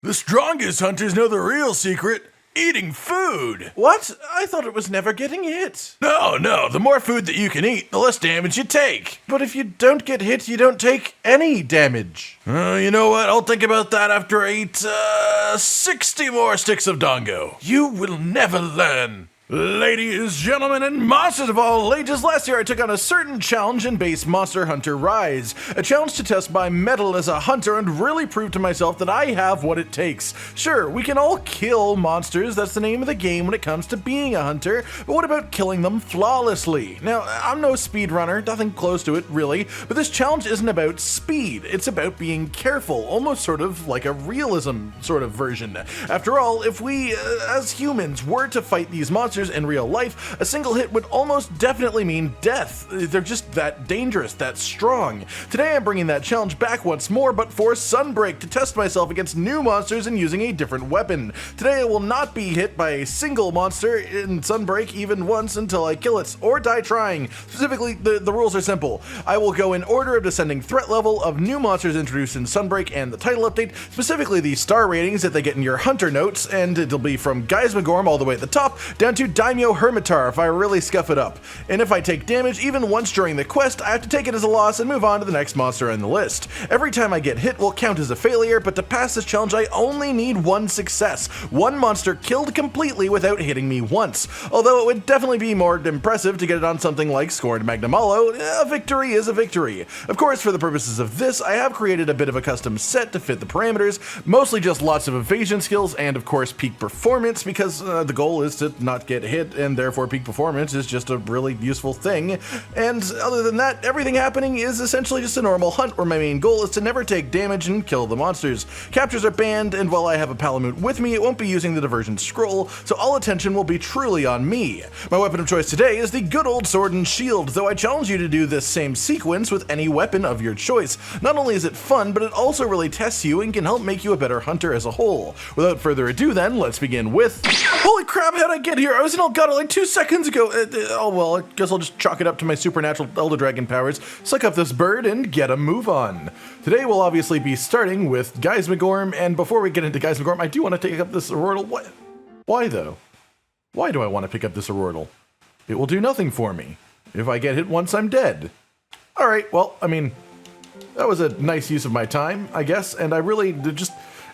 The strongest hunters know the real secret. Eating food. What? I thought it was never getting hit. No, the more food that you can eat, the less damage you take. But if you don't get hit, you don't take any damage. You know what? I'll think about that after I eat 60 more sticks of Dongo. You will never learn. Ladies, gentlemen, and monsters of all ages, last year I took on a certain challenge in base Monster Hunter Rise. A challenge to test my mettle as a hunter and really prove to myself that I have what it takes. Sure, we can all kill monsters, that's the name of the game when it comes to being a hunter, but what about killing them flawlessly? Now, I'm no speedrunner, nothing close to it, really, but this challenge isn't about speed, it's about being careful, almost sort of like a realism sort of version. After all, if we, as humans, were to fight these monsters in real life, a single hit would almost definitely mean death. They're just that dangerous, that strong. Today I'm bringing that challenge back once more, but for Sunbreak, to test myself against new monsters and using a different weapon. Today I will not be hit by a single monster in Sunbreak even once until I kill it, or die trying. Specifically, the rules are simple. I will go in order of descending threat level of new monsters introduced in Sunbreak and the title update, specifically the star ratings that they get in your hunter notes, and it'll be from Gaismagorm all the way at the top, down to Daimyo Hermitar if I really scuff it up. And if I take damage even once during the quest, I have to take it as a loss and move on to the next monster on the list. Every time I get hit will count as a failure, but to pass this challenge I only need one success. One monster killed completely without hitting me once. Although it would definitely be more impressive to get it on something like Scorned Magnamalo, a victory is a victory. Of course, for the purposes of this, I have created a bit of a custom set to fit the parameters, mostly just lots of evasion skills and of course peak performance, because the goal is to not get hit, and therefore peak performance is just a really useful thing. And other than that, everything happening is essentially just a normal hunt where my main goal is to never take damage and kill the monsters. Captures are banned, and while I have a Palamute with me, it won't be using the diversion scroll, so all attention will be truly on me. My weapon of choice today is the good old sword and shield, though I challenge you to do this same sequence with any weapon of your choice. Not only is it fun, but it also really tests you and can help make you a better hunter as a whole. Without further ado then, let's begin with... Holy crap, how'd I get here? I was in Elgato like 2 seconds ago. Oh well, I guess I'll just chalk it up to my supernatural Elder Dragon powers, suck up this bird, and get a move on. Today we'll obviously be starting with Gaismagorm, and before we get into Gaismagorm, I do want to take up this Aurortal. What? Why though? Why do I want to pick up this Aurortal? It will do nothing for me. If I get hit once, I'm dead. Alright, well, I mean, that was a nice use of my time, I guess, and I really just...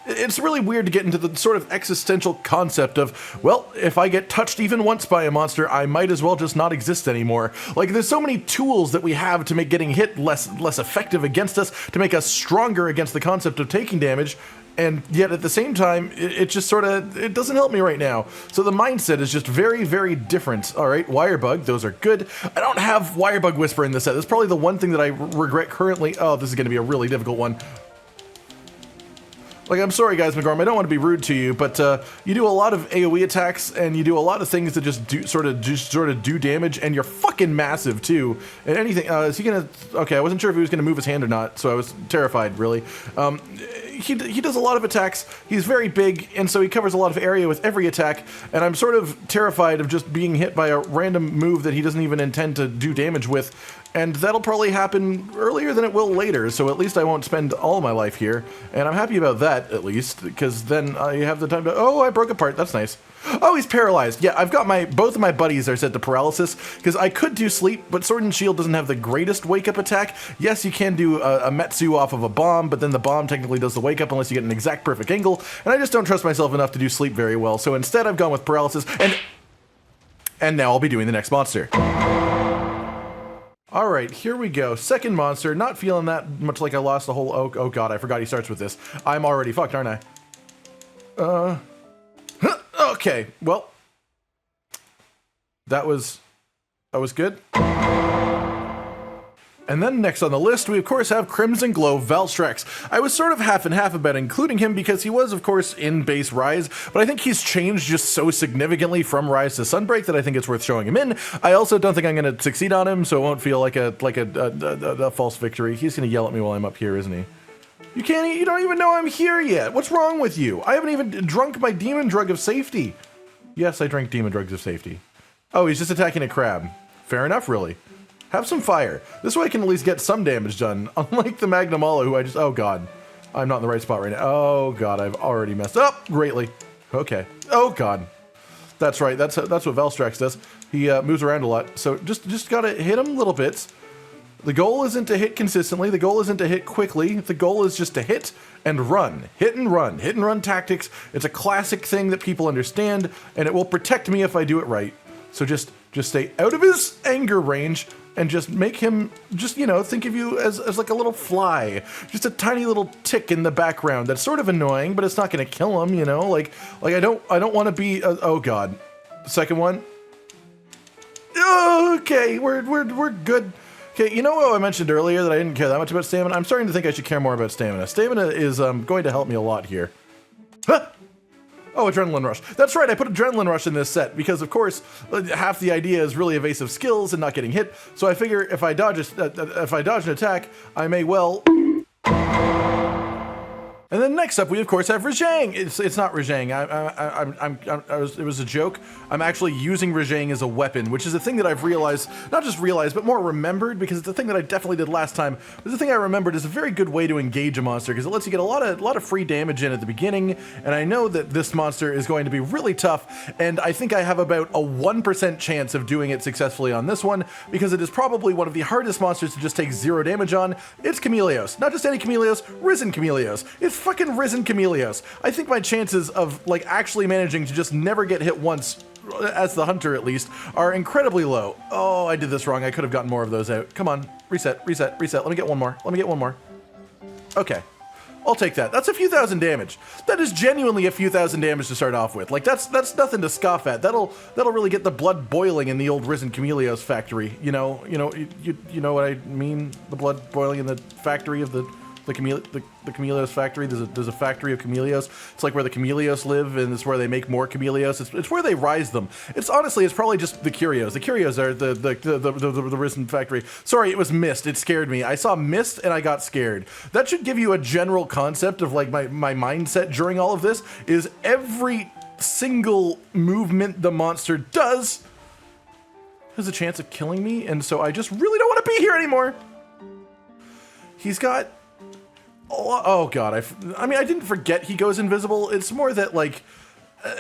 It's really weird to get into the sort of existential concept of, well, if I get touched even once by a monster, I might as well just not exist anymore. Like, there's so many tools that we have to make getting hit less effective against us, to make us stronger against the concept of taking damage, and yet at the same time, it just sort of, it doesn't help me right now. So the mindset is just very, very different. All right, Wirebug, those are good. I don't have Wirebug Whisper in this set. That's probably the one thing that I regret currently. Oh, this is going to be a really difficult one. Like, I'm sorry, guys, Magorm, I don't want to be rude to you, but you do a lot of AoE attacks, and you do a lot of things that just sort of do damage, and you're fucking massive, too. And anything, is he gonna... Okay, I wasn't sure if he was gonna move his hand or not, so I was terrified, really. He does a lot of attacks, he's very big, and so he covers a lot of area with every attack, and I'm sort of terrified of just being hit by a random move that he doesn't even intend to do damage with. And that'll probably happen earlier than it will later, so at least I won't spend all my life here. And I'm happy about that, at least, because then I have the time to... Oh, I broke apart, that's nice. Oh, he's paralyzed. Yeah, I've got both of my buddies are set to paralysis, because I could do sleep, but Sword and Shield doesn't have the greatest wake-up attack. Yes, you can do a Metsu off of a bomb, but then the bomb technically does the wake-up unless you get an exact perfect angle, and I just don't trust myself enough to do sleep very well, so instead I've gone with paralysis, and now I'll be doing the next monster. Alright, here we go. Second monster, not feeling that much like I lost the whole... Oh god, I forgot he starts with this. I'm already fucked, aren't I? Okay, well... That was good. And then next on the list, we of course have Crimson Glow Valstrax. I was sort of half and half about including him because he was of course in base Rise, but I think he's changed just so significantly from Rise to Sunbreak that I think it's worth showing him in. I also don't think I'm going to succeed on him, so it won't feel like a false victory. He's going to yell at me while I'm up here, isn't he? You don't even know I'm here yet. What's wrong with you? I haven't even drunk my demon drug of safety. Yes, I drank demon drugs of safety. Oh, he's just attacking a crab. Fair enough, really. Have some fire. This way I can at least get some damage done, unlike the Magnamalo who I just... Oh god. I'm not in the right spot right now. Oh god, I've already messed up greatly. Okay. Oh god. That's right. That's what Valstrax does. He moves around a lot. So just gotta hit him little bits. The goal isn't to hit consistently. The goal isn't to hit quickly. The goal is just to hit and run. Hit and run. Hit and run tactics. It's a classic thing that people understand, and it will protect me if I do it right. So just stay out of his anger range and just make him just, you know, think of you as like a little fly. Just a tiny little tick in the background that's sort of annoying, but it's not going to kill him, you know? Like I don't want to be oh god. Second one. Okay, we're good. Okay, you know what I mentioned earlier that I didn't care that much about stamina? I'm starting to think I should care more about stamina. Stamina is going to help me a lot here. Huh! Oh, Adrenaline Rush. That's right, I put Adrenaline Rush in this set because, of course, half the idea is really evasive skills and not getting hit. So I figure if I dodge an attack, I may well. And then next up, we of course have Rajang. It's not Rajang. It was a joke. I'm actually using Rajang as a weapon, which is a thing that I've realized, not just realized, but more remembered, because it's a thing that I definitely did last time. But the thing I remembered is a very good way to engage a monster, because it lets you get a lot of free damage in at the beginning. And I know that this monster is going to be really tough, and I think I have about a 1% chance of doing it successfully on this one, because it is probably one of the hardest monsters to just take 0 damage on. It's Chameleos. Not just any Chameleos, Risen Chameleos. It's fucking Risen Chameleos. I think my chances of like actually managing to just never get hit once, as the hunter at least, are incredibly low. Oh, I did this wrong. I could have gotten more of those out. Come on, reset. Let me get one more. Okay, I'll take that. That's a few thousand damage. That is genuinely a few thousand damage to start off with. Like that's nothing to scoff at. That'll really get the blood boiling in the old Risen Chameleos factory. You know what I mean? The blood boiling in the factory of the Chameleos factory. There's a factory of Chameleos. It's like where the Chameleos live, and it's where they make more Chameleos. It's where they rise them. It's probably just the Curios. The Curios are the Risen factory. Sorry, it was mist. It scared me. I saw mist and I got scared. That should give you a general concept of like my mindset during all of this is every single movement the monster does has a chance of killing me, and so I just really don't want to be here anymore. He's got oh god, I mean, I didn't forget he goes invisible. It's more that, like,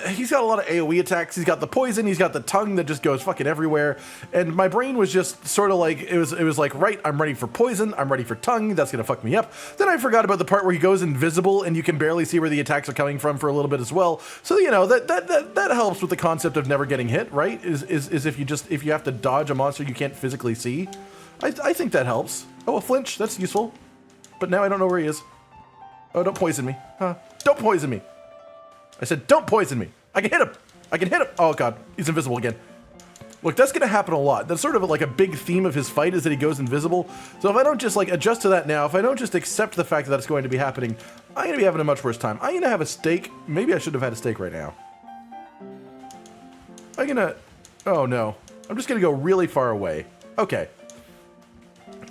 he's got a lot of AoE attacks. He's got the poison, he's got the tongue that just goes fucking everywhere. And my brain was just sort of like, it was like, right, I'm ready for poison, I'm ready for tongue, that's gonna fuck me up. Then I forgot about the part where he goes invisible and you can barely see where the attacks are coming from for a little bit as well. So, you know, that helps with the concept of never getting hit, right? Is if you have to dodge a monster you can't physically see. I think that helps. Oh, a flinch, that's useful. But now I don't know where he is. Oh, don't poison me. Huh? Don't poison me. I said, don't poison me. I can hit him. Oh, God. He's invisible again. Look, that's going to happen a lot. That's sort of like a big theme of his fight is that he goes invisible. So if I don't just like adjust to that now, if I don't just accept the fact that it's going to be happening, I'm going to be having a much worse time. I'm going to have a steak. Maybe I should have had a steak right now. Oh, no. I'm just going to go really far away. Okay.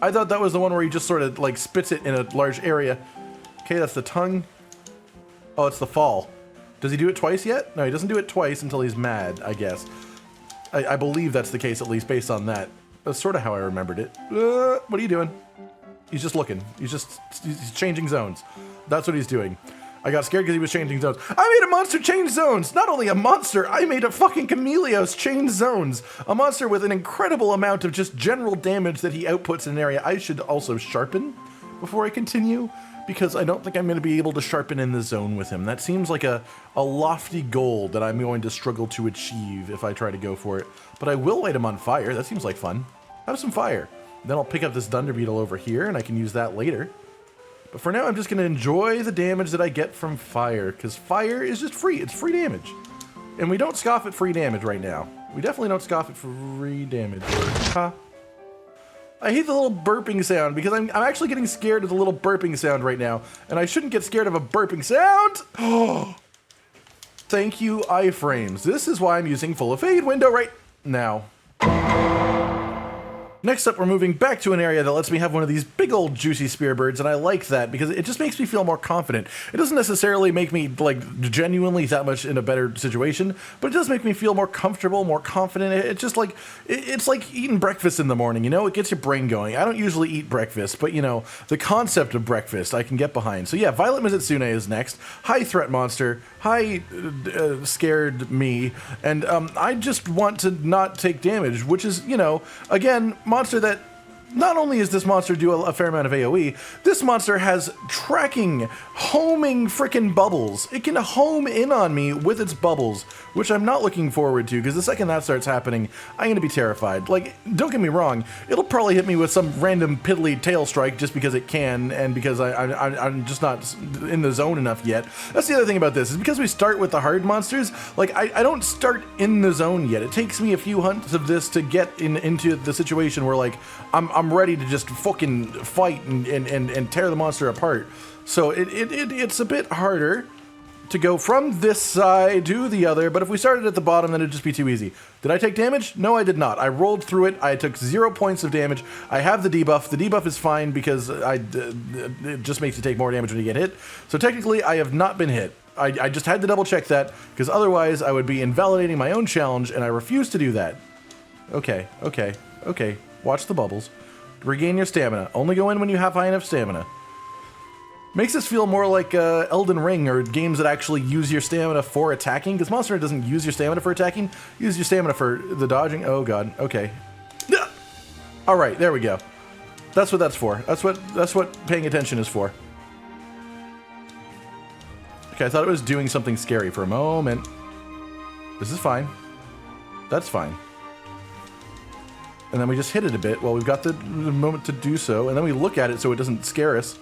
I thought that was the one where he just sort of like spits it in a large area. Okay, that's the tongue. Oh, it's the fall. Does he do it twice yet? No, he doesn't do it twice until he's mad, I guess. I believe that's the case, at least based on that. That's sort of how I remembered it. What are you doing? He's just looking. He's changing zones. That's what he's doing. I got scared because he was changing zones. I made a monster change zones! Not only a monster, I made a fucking Chameleos change zones! A monster with an incredible amount of just general damage that he outputs in an area. I should also sharpen before I continue, because I don't think I'm going to be able to sharpen in the zone with him. That seems like a lofty goal that I'm going to struggle to achieve if I try to go for it. But I will light him on fire. That seems like fun. Have some fire. Then I'll pick up this Thunder Beetle over here, and I can use that later. But for now, I'm just going to enjoy the damage that I get from fire, because fire is just free. It's free damage. And we don't scoff at free damage right now. We definitely don't scoff at free damage. Huh? I hate the little burping sound, because I'm actually getting scared of the little burping sound right now. And I shouldn't get scared of a burping sound! Oh! Thank you, iframes. This is why I'm using full of fade window right now. Next up, we're moving back to an area that lets me have one of these big old juicy spear birds, and I like that because it just makes me feel more confident. It doesn't necessarily make me, like, genuinely that much in a better situation, but it does make me feel more comfortable, more confident. It's just like, it's like eating breakfast in the morning, you know? It gets your brain going. I don't usually eat breakfast, but, you know, the concept of breakfast I can get behind. So yeah, Violet Mizutsune is next. Hi, threat monster. Hi, scared me. And I just want to not take damage, which is, you know, again, monster that not only is this monster do a fair amount of AoE, this monster has tracking, homing frickin' bubbles. It can home in on me with its bubbles, which I'm not looking forward to, because the second that starts happening, I'm gonna be terrified. Like, don't get me wrong, it'll probably hit me with some random piddly tail strike just because it can, and because I'm just not in the zone enough yet. That's the other thing about this, is because we start with the hard monsters, like, I don't start in the zone yet. It takes me a few hunts of this to get into the situation where, like, I'm ready to just fucking fight and tear the monster apart. So it's a bit harder to go from this side to the other, but if we started at the bottom, then it'd just be too easy. Did I take damage? No, I did not. I rolled through it. I took 0 points of damage. I have the debuff. The debuff is fine because it just makes you take more damage when you get hit. So technically, I have not been hit. I just had to double check that, because otherwise I would be invalidating my own challenge, and I refuse to do that. Okay. Watch the bubbles. Regain your stamina. Only go in when you have high enough stamina. Makes this feel more like Elden Ring or games that actually use your stamina for attacking, because Monster Hunter doesn't use your stamina for attacking, use your stamina for the dodging. Oh god, okay. Alright, there we go. That's what that's for. That's what paying attention is for. Okay, I thought it was doing something scary for a moment. This is fine. That's fine. And then we just hit it a bit while we've got the moment to do so, and then we look at it so it doesn't scare us.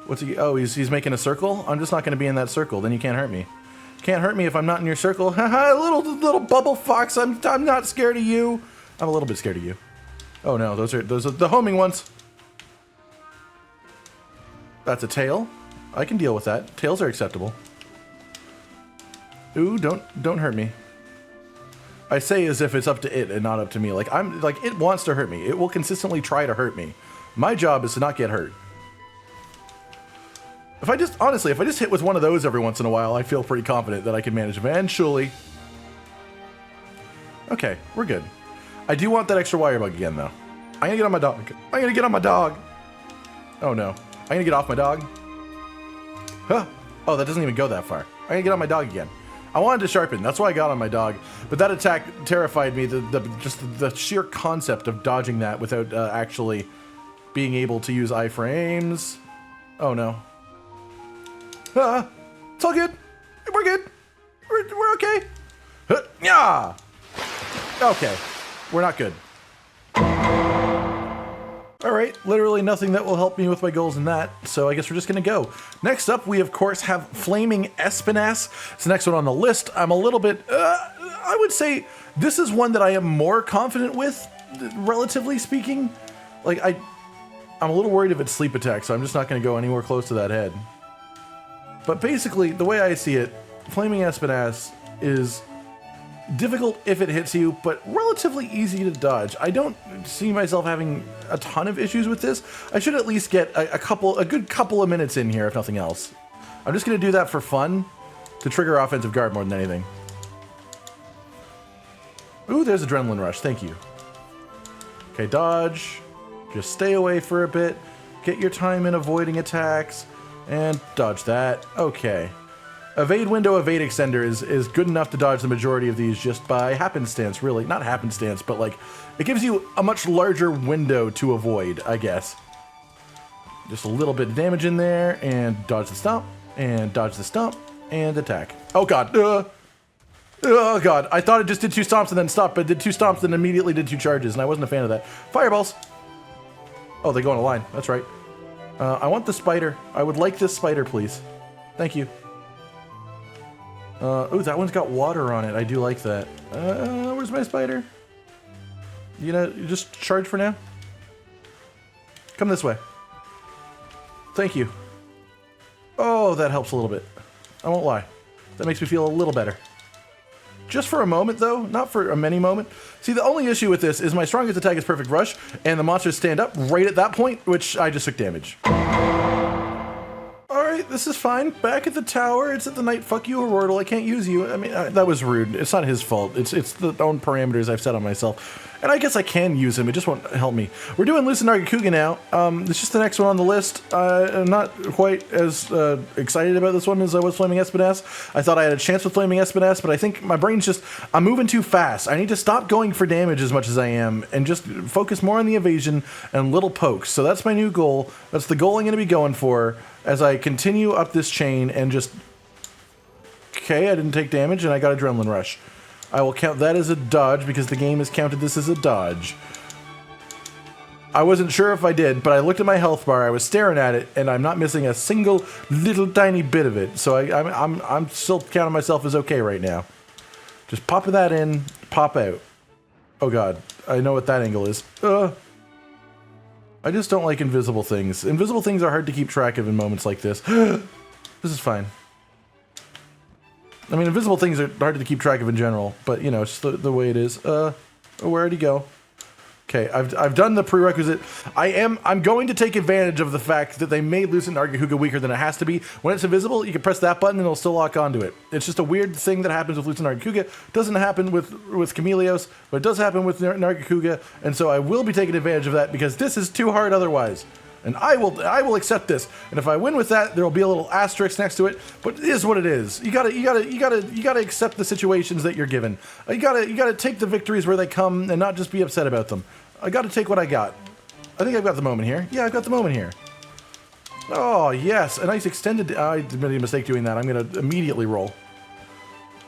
What's he? Oh, he's making a circle? I'm just not going to be in that circle, then you can't hurt me. Can't hurt me if I'm not in your circle. Haha, little bubble fox, I'm not scared of you. I'm a little bit scared of you. Oh no, those are the homing ones. That's a tail. I can deal with that. Tails are acceptable. Ooh, don't hurt me. I say as if it's up to it and not up to me. Like, it wants to hurt me. It will consistently try to hurt me. My job is to not get hurt. Honestly, if I just hit with one of those every once in a while, I feel pretty confident that I can manage eventually. Okay, we're good. I do want that extra wire bug again, though. I'm gonna get on my dog. I'm gonna get on my dog. Oh no. I'm gonna get off my dog. Huh. Oh, that doesn't even go that far. I'm gonna get on my dog again. I wanted to sharpen, that's why I got on my dog. But that attack terrified me, just the sheer concept of dodging that without actually being able to use iframes. Oh no. It's all good. We're good. We're okay. Yeah. Okay. We're not good. Alright, literally nothing that will help me with my goals in that, so I guess we're just gonna go. Next up, we of course have Flaming Espinas. It's the next one on the list. I'm a little bit, I would say this is one that I am more confident with, relatively speaking. Like, I'm a little worried of its sleep attack, so I'm just not gonna go anywhere close to that head. But basically, the way I see it, Flaming Espinas is difficult if it hits you, but relatively easy to dodge. I don't see myself having a ton of issues with this. I should at least get a good couple of minutes in here, if nothing else. I'm just gonna do that for fun, to trigger offensive guard more than anything. Ooh, there's Adrenaline Rush, thank you. Okay, dodge. Just stay away for a bit. Get your time in avoiding attacks, and dodge that. Okay. Evade window, evade extender is good enough to dodge the majority of these just by happenstance, really. Not happenstance, but like, it gives you a much larger window to avoid, I guess. Just a little bit of damage in there, and dodge the stomp, and dodge the stomp, and attack. Oh god. Oh god. I thought it just did 2 stomps and then stopped, but it did 2 stomps and immediately did 2 charges, and I wasn't a fan of that. Fireballs! Oh, they go on a line. That's right. I want the spider. I would like this spider, please. Thank you. Ooh, that one's got water on it. I do like that. Where's my spider? You just charge for now? Come this way. Thank you. Oh, that helps a little bit. I won't lie. That makes me feel a little better. just for a moment though, not for a many moment. See, the only issue with this is my strongest attack is Perfect Rush, and the monsters stand up right at that point, which I just took damage. Alright, this is fine. Back at the tower, it's at the night. Fuck you, Aurortal, I can't use you. I mean, that was rude. It's not his fault. It's the own parameters I've set on myself. And I guess I can use him, it just won't help me. We're doing Lucent Nargacuga now. It's just the next one on the list. I'm not quite as excited about this one as I was Flaming Espinas. I thought I had a chance with Flaming Espinas, but I think my brain's just, I'm moving too fast. I need to stop going for damage as much as I am and just focus more on the evasion and little pokes. So that's my new goal. That's the goal I'm going to be going for as I continue up this chain and just... Okay, I didn't take damage and I got Adrenaline Rush. I will count that as a dodge because the game has counted this as a dodge. I wasn't sure if I did, but I looked at my health bar, I was staring at it, and I'm not missing a single little tiny bit of it. So I'm still counting myself as okay right now. Just pop that in, pop out. Oh god, I know what that angle is. I just don't like invisible things. Invisible things are hard to keep track of in moments like this. This is fine. I mean, invisible things are hard to keep track of in general, but, you know, it's the way it is. Where'd he go? Okay, I've done the prerequisite. I'm going to take advantage of the fact that they made Lucent Nargacuga weaker than it has to be. When it's invisible, you can press that button and it'll still lock onto it. It's just a weird thing that happens with Lucent Nargacuga. It doesn't happen with Chameleos, but it does happen with Nargacuga, and so I will be taking advantage of that because this is too hard otherwise. And I will accept this. And if I win with that, there will be a little asterisk next to it. But it is what it is. You gotta accept the situations that you're given. You gotta take the victories where they come and not just be upset about them. I gotta take what I got. I think I've got the moment here. Yeah, I've got the moment here. Oh yes, a nice extended. I made a mistake doing that. I'm gonna immediately roll.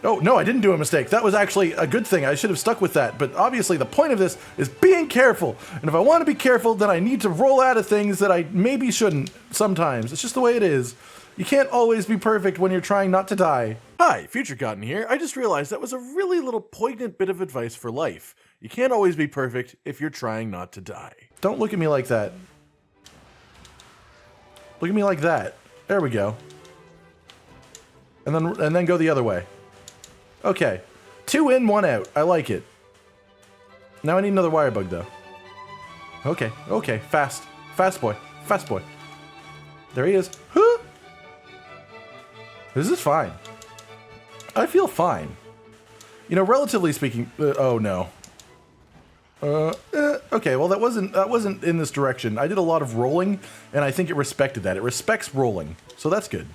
Oh, no, I didn't do a mistake. That was actually a good thing. I should have stuck with that. But obviously, the point of this is being careful. And if I want to be careful, then I need to roll out of things that I maybe shouldn't sometimes. It's just the way it is. You can't always be perfect when you're trying not to die. Hi, Future Cotton here. I just realized that was a really little poignant bit of advice for life. You can't always be perfect if you're trying not to die. Don't look at me like that. Look at me like that. There we go. And then go the other way. Okay, 2 in, 1 out. I like it. Now I need another wire bug though. Okay, fast boy. There he is. Huh? This is fine. I feel fine. You know, relatively speaking. Oh no. Okay, well that wasn't in this direction. I did a lot of rolling, and I think it respected that. It respects rolling, so that's good.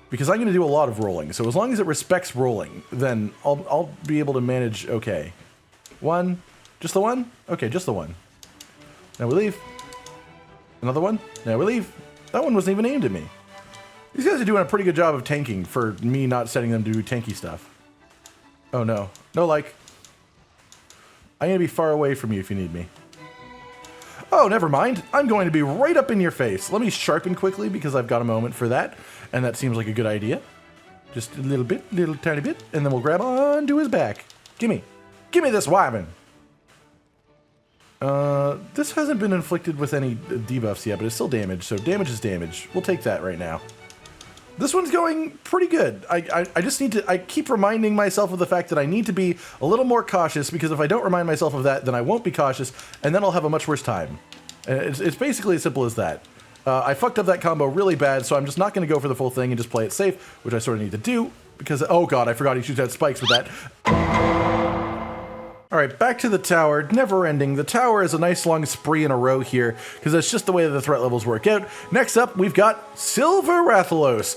Because I'm going to do a lot of rolling, so as long as it respects rolling, then I'll be able to manage okay. 1, just the 1? Okay, just the 1. Now we leave. Another one. Now we leave. That one wasn't even aimed at me. These guys are doing a pretty good job of tanking for me not setting them to do tanky stuff. Oh no. No like. I'm going to be far away from you if you need me. Oh, never mind. I'm going to be right up in your face. Let me sharpen quickly because I've got a moment for that. And that seems like a good idea. Just a little bit, little tiny bit. And then we'll grab onto his back. Gimme this wyvern. This hasn't been inflicted with any debuffs yet, but it's still damage. So damage is damage. We'll take that right now. This one's going pretty good. I just need to, I keep reminding myself of the fact that I need to be a little more cautious, because if I don't remind myself of that, then I won't be cautious, and then I'll have a much worse time. It's basically as simple as that. I fucked up that combo really bad, so I'm just not going to go for the full thing and just play it safe, which I sort of need to do, because, oh god, I forgot he shoots out spikes with that. Alright, back to the tower, never ending. The tower is a nice long spree in a row here, because that's just the way that the threat levels work out. Next up, we've got Silver Rathalos.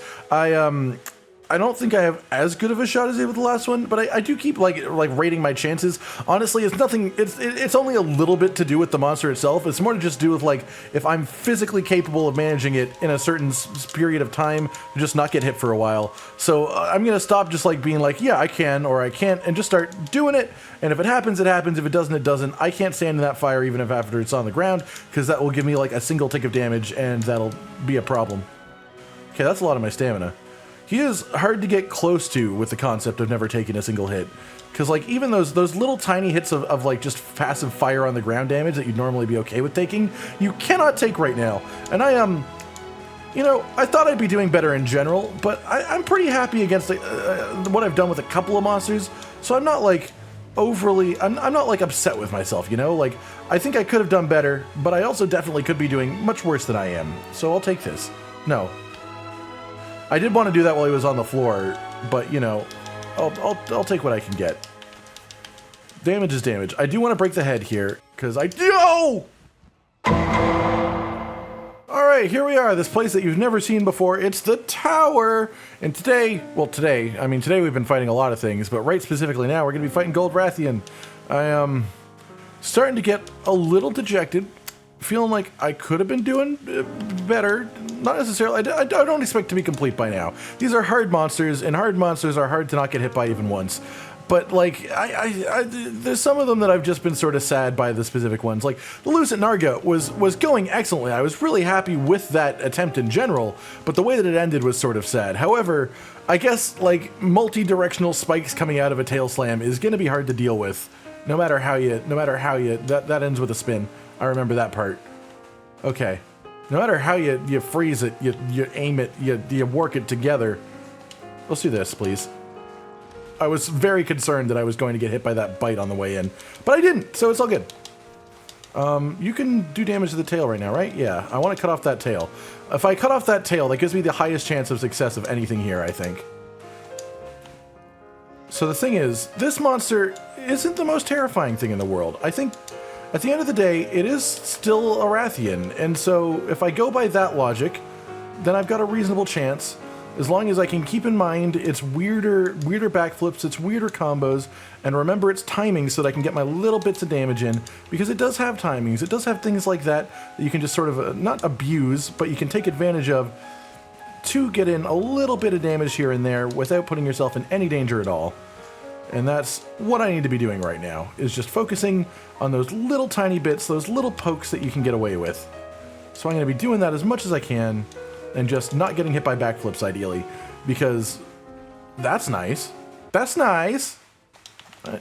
I don't think I have as good of a shot as I did with the last one, but I do keep like rating my chances. Honestly, it's nothing. It's only a little bit to do with the monster itself. It's more to just do with like if I'm physically capable of managing it in a certain period of time to just not get hit for a while. So I'm gonna stop just like being like, yeah, I can or I can't, and just start doing it. And if it happens, it happens. If it doesn't, it doesn't. I can't stand in that fire even if after it's on the ground, because that will give me like a single tick of damage, and that'll be a problem. Okay, that's a lot of my stamina. He is hard to get close to with the concept of never taking a single hit. Because like even those little tiny hits of like just passive fire on the ground damage that you'd normally be okay with taking, you cannot take right now. And You know, I thought I'd be doing better in general, but I'm pretty happy against what I've done with a couple of monsters, so I'm not like overly, I'm not like upset with myself, you know? Like, I think I could have done better, but I also definitely could be doing much worse than I am, so I'll take this. No. I did want to do that while he was on the floor, but you know, I'll take what I can get. Damage is damage. I do want to break the head here, because Yo! Alright, here we are, this place that you've never seen before. It's the tower! And today we've been fighting a lot of things, but right specifically now, we're going to be fighting Gold Rathian. I am starting to get a little dejected, feeling like I could have been doing better. Not necessarily, I don't expect to be complete by now. These are hard monsters, and hard monsters are hard to not get hit by even once. But like, there's some of them that I've just been sort of sad by the specific ones. Like the Lucent Nargacuga was going excellently. I was really happy with that attempt in general, but the way that it ended was sort of sad. However, I guess like multi-directional spikes coming out of a tail slam is going to be hard to deal with, no matter how you that ends with a spin. I remember that part. Okay, no matter how you freeze it, you aim it, you work it together. Let's do this, please. I was very concerned that I was going to get hit by that bite on the way in, but I didn't, so it's all good. You can do damage to the tail right now, right? Yeah, I want to cut off that tail. If I cut off that tail, that gives me the highest chance of success of anything here, I think. So the thing is, this monster isn't the most terrifying thing in the world. I think, at the end of the day, it is still a Rathian, and so if I go by that logic, then I've got a reasonable chance. As long as I can keep in mind its weirder backflips, its weirder combos, and remember its timing so that I can get my little bits of damage in, because it does have timings, it does have things like that that you can just sort of, not abuse, but you can take advantage of to get in a little bit of damage here and there without putting yourself in any danger at all. And that's what I need to be doing right now, is just focusing on those little tiny bits, those little pokes that you can get away with. So I'm going to be doing that as much as I can, and just not getting hit by backflips, ideally, because that's nice. That's nice.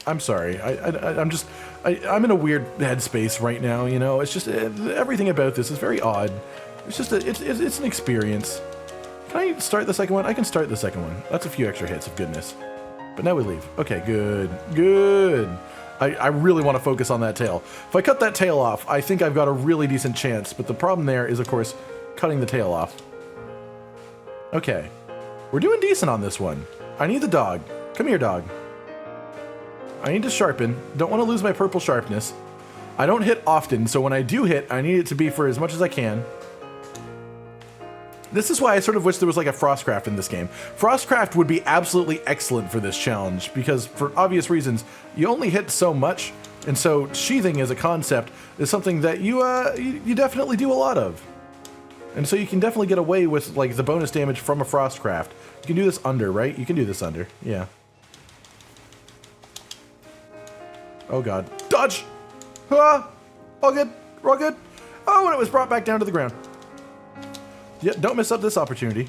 I'm sorry. I'm in a weird headspace right now. You know, it's just everything about this is very odd. It's just it's an experience. Can I start the second one? I can start the second one. That's a few extra hits of goodness. But now we leave. Okay, good. I really want to focus on that tail. If I cut that tail off, I think I've got a really decent chance. But the problem there is, of course, cutting the tail off. Okay, we're doing decent on this one. I need the dog. Come here, dog. I need to sharpen. Don't want to lose my purple sharpness. I don't hit often, so when I do hit, I need it to be for as much as I can. This is why I sort of wish there was like a Frostcraft in this game. Frostcraft would be absolutely excellent for this challenge, because for obvious reasons, you only hit so much, and so sheathing as a concept is something that you definitely do a lot of. And so you can definitely get away with like the bonus damage from a Frostcraft. You can do this under, right? You can do this under, yeah. Oh god. Dodge! Ah! All good, all good. Oh, and it was brought back down to the ground. Yeah, don't miss up this opportunity.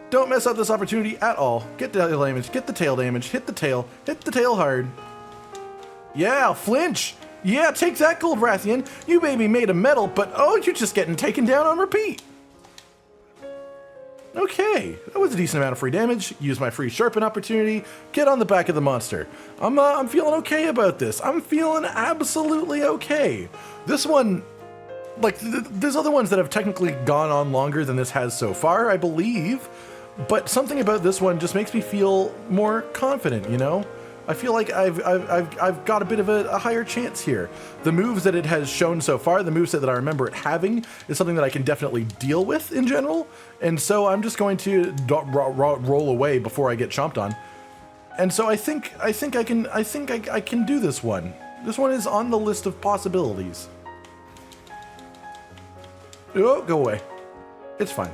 Don't mess up this opportunity at all. Get the tail damage, get the tail damage, hit the tail hard. Yeah, flinch! Yeah, take that, Gold Rathian. You maybe made of metal, but oh, you're just getting taken down on repeat. Okay, that was a decent amount of free damage. Use my free sharpen opportunity. Get on the back of the monster. I'm feeling okay about this. I'm feeling absolutely okay. This one, like, there's other ones that have technically gone on longer than this has so far, I believe. But something about this one just makes me feel more confident, you know? I feel like I've got a bit of a higher chance here. The moves that it has shown so far, the moveset that I remember it having, is something that I can definitely deal with in general, and so I'm just going to roll away before I get chomped on. And so I think I can do this one. This one is on the list of possibilities. Oh, go away. It's fine.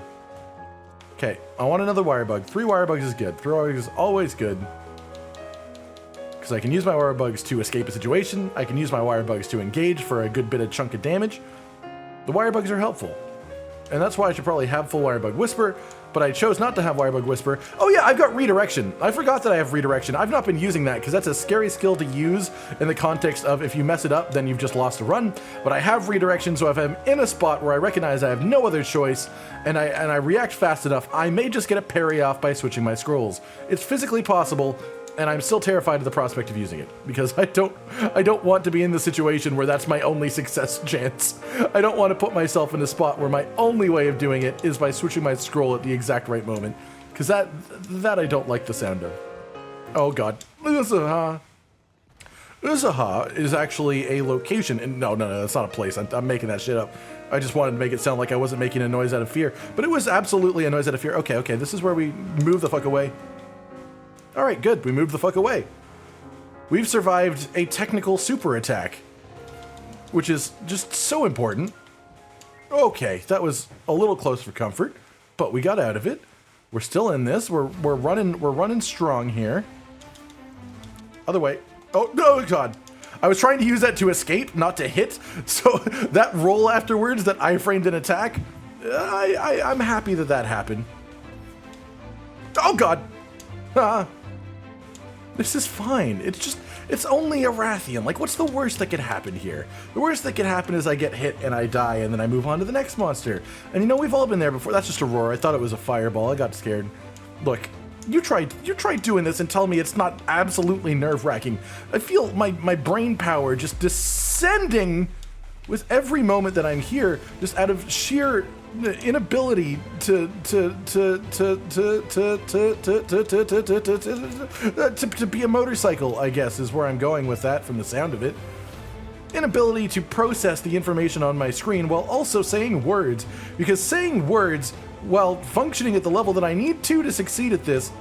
Okay, I want another wire bug. 3 wire bugs is good. 3 wire bugs is always good. Because I can use my wire bugs to escape a situation. I can use my wire bugs to engage for a good bit of chunk of damage. The wire bugs are helpful. And that's why I should probably have full Wirebug Whisper, but I chose not to have Wirebug Whisper. Oh yeah, I've got Redirection. I forgot that I have Redirection. I've not been using that because that's a scary skill to use in the context of if you mess it up, then you've just lost a run. But I have Redirection, so if I'm in a spot where I recognize I have no other choice and I react fast enough, I may just get a parry off by switching my scrolls. It's physically possible, and I'm still terrified of the prospect of using it because I don't want to be in the situation where that's my only success chance. I don't want to put myself in a spot where my only way of doing it is by switching my scroll at the exact right moment, because that I don't like the sound of. Oh god. Uzaha is actually a location, and no, that's not a place. I'm making that shit up. I just wanted to make it sound like I wasn't making a noise out of fear, but it was absolutely a noise out of fear. Okay, this is where we move the fuck away. All right, good. We moved the fuck away. We've survived a technical super attack, which is just so important. Okay, that was a little close for comfort, but we got out of it. We're still in this. We're running strong here. Other way. Oh no, god! I was trying to use that to escape, not to hit. So that roll afterwards that I framed an attack, I'm happy that happened. Oh god! This is fine. It's only a Rathian. Like, what's the worst that could happen here? The worst that could happen is I get hit and I die and then I move on to the next monster. And you know, we've all been there before. That's just a roar. I thought it was a fireball. I got scared. Look, you try doing this and tell me it's not absolutely nerve-wracking. I feel my brain power just descending with every moment that I'm here, just out of sheer inability to be a motorcycle, I guess, is where I'm going with that from the sound of it. Inability to process the information on my screen while also saying words, because saying words while functioning at the level that I need to succeed at this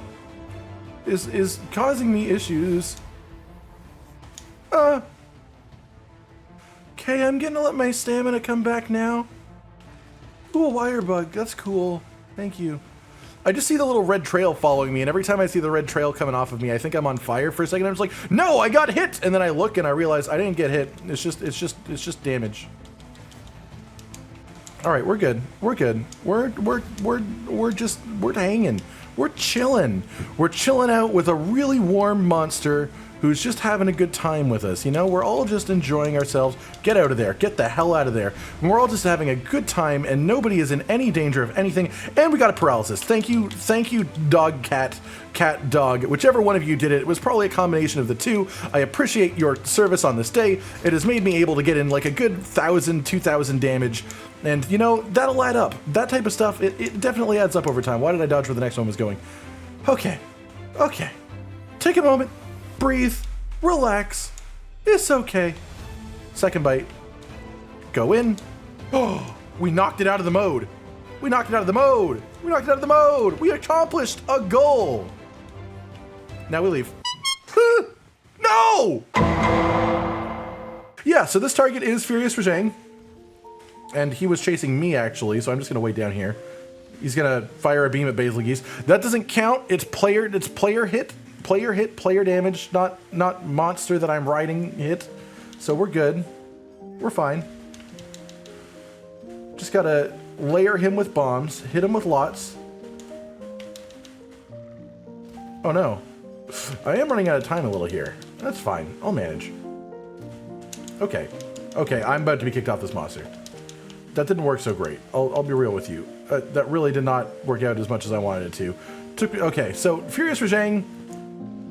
is causing me issues. Okay, I'm gonna let my stamina come back now. Ooh, a wire bug. That's cool. Thank you. I just see the little red trail following me, and every time I see the red trail coming off of me, I think I'm on fire for a second. I'm just like, no, I got hit, and then I look and I realize I didn't get hit. It's just damage. All right, we're good. We're good. We're hanging. We're chilling. We're chilling out with a really warm monster who's just having a good time with us. You know, we're all just enjoying ourselves. Get out of there. Get the hell out of there. And we're all just having a good time, and nobody is in any danger of anything. And we got a paralysis. Thank you, dog, cat, dog. Whichever one of you did it, it was probably a combination of the two. I appreciate your service on this day. It has made me able to get in like a good 1,000, 2,000 damage. And, you know, that'll add up. That type of stuff, it definitely adds up over time. Why did I dodge where the next one was going? Okay. Take a moment. Breathe, relax, it's okay. Second bite, go in. Oh, we knocked it out of the mode. We accomplished a goal. Now we leave. No! Yeah, so this target is Furious Rajang. And he was chasing me, actually, so I'm just gonna wait down here. He's gonna fire a beam at Bazelgeuse. That doesn't count, it's player hit. Player damage, not monster that I'm riding hit. So we're good. We're fine. Just gotta layer him with bombs, hit him with lots. Oh no. I am running out of time a little here. That's fine. I'll manage. Okay, I'm about to be kicked off this monster. That didn't work so great. I'll be real with you. That really did not work out as much as I wanted it to. Okay, so Furious Rajang,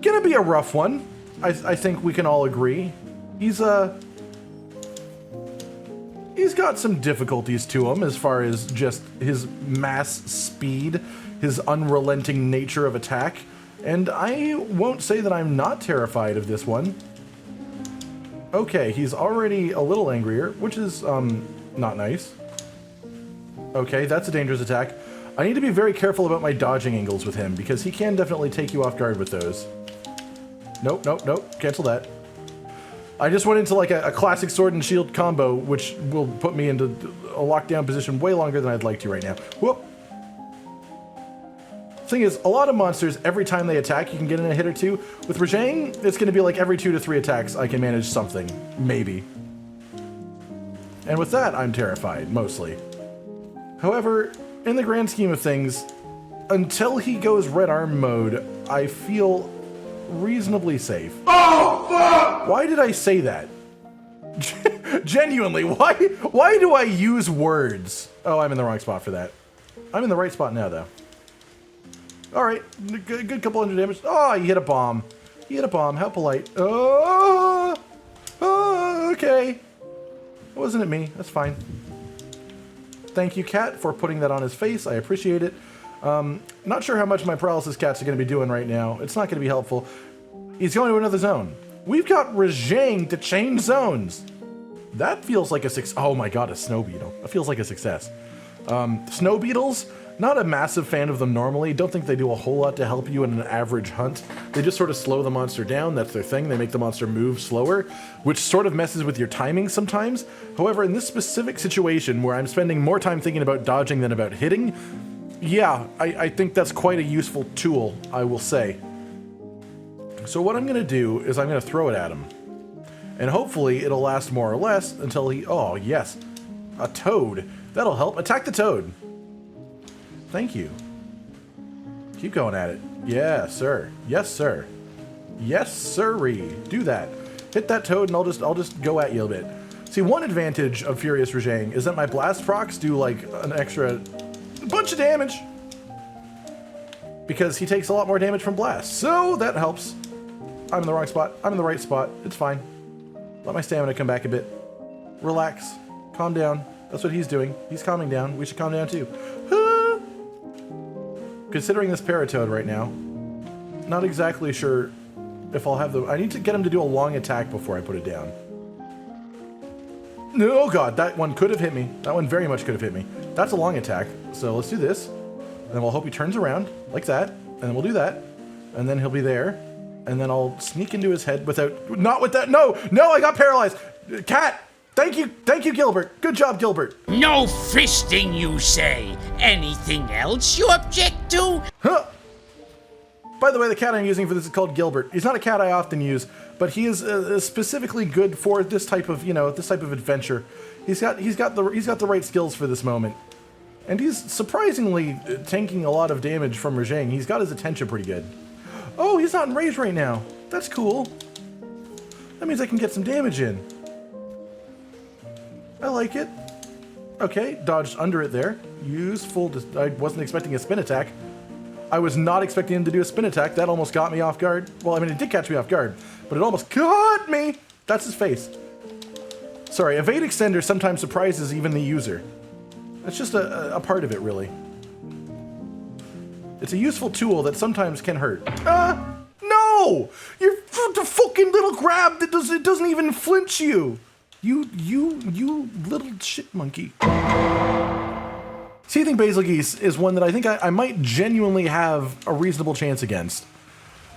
gonna be a rough one. I think we can all agree. He's got some difficulties to him as far as just his mass speed, his unrelenting nature of attack, and I won't say that I'm not terrified of this one. Okay, he's already a little angrier, which is not nice. Okay, that's a dangerous attack. I need to be very careful about my dodging angles with him because he can definitely take you off guard with those. Nope. Cancel that. I just went into like a classic sword and shield combo, which will put me into a lockdown position way longer than I'd like to right now. Whoop. Thing is, a lot of monsters, every time they attack, you can get in a hit or two. With Rajang, it's going to be like every 2 to 3 attacks, I can manage something. Maybe. And with that, I'm terrified, mostly. However, in the grand scheme of things, until he goes red arm mode, I feel reasonably safe. Oh, fuck! Why did I say that? Genuinely, why do I use words? Oh, I'm in the wrong spot for that. I'm in the right spot now, though. All right, good couple hundred damage. Oh, he hit a bomb. He hit a bomb. How polite. Oh, okay. It wasn't at me. That's fine. Thank you, cat, for putting that on his face. I appreciate it. Not sure how much my paralysis cats are going to be doing right now. It's not going to be helpful. He's going to another zone. We've got Rajang to change zones. That feels like a success. Oh my god, a snow beetle. That feels like a success. Snow beetles, not a massive fan of them normally. Don't think they do a whole lot to help you in an average hunt. They just sort of slow the monster down. That's their thing. They make the monster move slower, which sort of messes with your timing sometimes. However, in this specific situation where I'm spending more time thinking about dodging than about hitting, yeah, I think that's quite a useful tool, I will say. So what I'm going to do is I'm going to throw it at him. And hopefully it'll last more or less until he... Oh, yes. A toad. That'll help. Attack the toad. Thank you. Keep going at it. Yeah, sir. Yes, sir. Yes, sirree. Do that. Hit that toad and I'll just go at you a bit. See, one advantage of Furious Rajang is that my blast procs do like an extra bunch of damage. Because he takes a lot more damage from blast. So that helps. I'm in the wrong spot. I'm in the right spot. It's fine. Let my stamina come back a bit. Relax. Calm down. That's what he's doing. He's calming down. We should calm down too. Ah! Considering this Paratoad right now, not exactly sure if I'll have the... I need to get him to do a long attack before I put it down. No, oh god, that one could have hit me. That one very much could have hit me. That's a long attack. So let's do this. And then we'll hope he turns around like that. And then we'll do that. And then he'll be there. And then I'll sneak into his head without... Not with that. No! No, I got paralyzed! Cat! Thank you, Gilbert. Good job, Gilbert. No fisting, you say? Anything else you object to? Huh. By the way, the cat I'm using for this is called Gilbert. He's not a cat I often use, but he is specifically good for this type of, this type of adventure. He's got the right skills for this moment. And he's surprisingly tanking a lot of damage from Rajang. He's got his attention pretty good. Oh, he's not enraged right now. That's cool. That means I can get some damage in. I like it. Okay, dodged under it there. Useful. I wasn't expecting a spin attack. I was not expecting him to do a spin attack. That almost got me off guard. Well, I mean, it did catch me off guard, but it almost got me. That's his face. Sorry, evade extender sometimes surprises even the user. That's just a part of it, really. It's a useful tool that sometimes can hurt. No! You're the fucking little grab that doesn't even flinch you. You little shit monkey. Seething Bazelgeuse is one that I think I might genuinely have a reasonable chance against.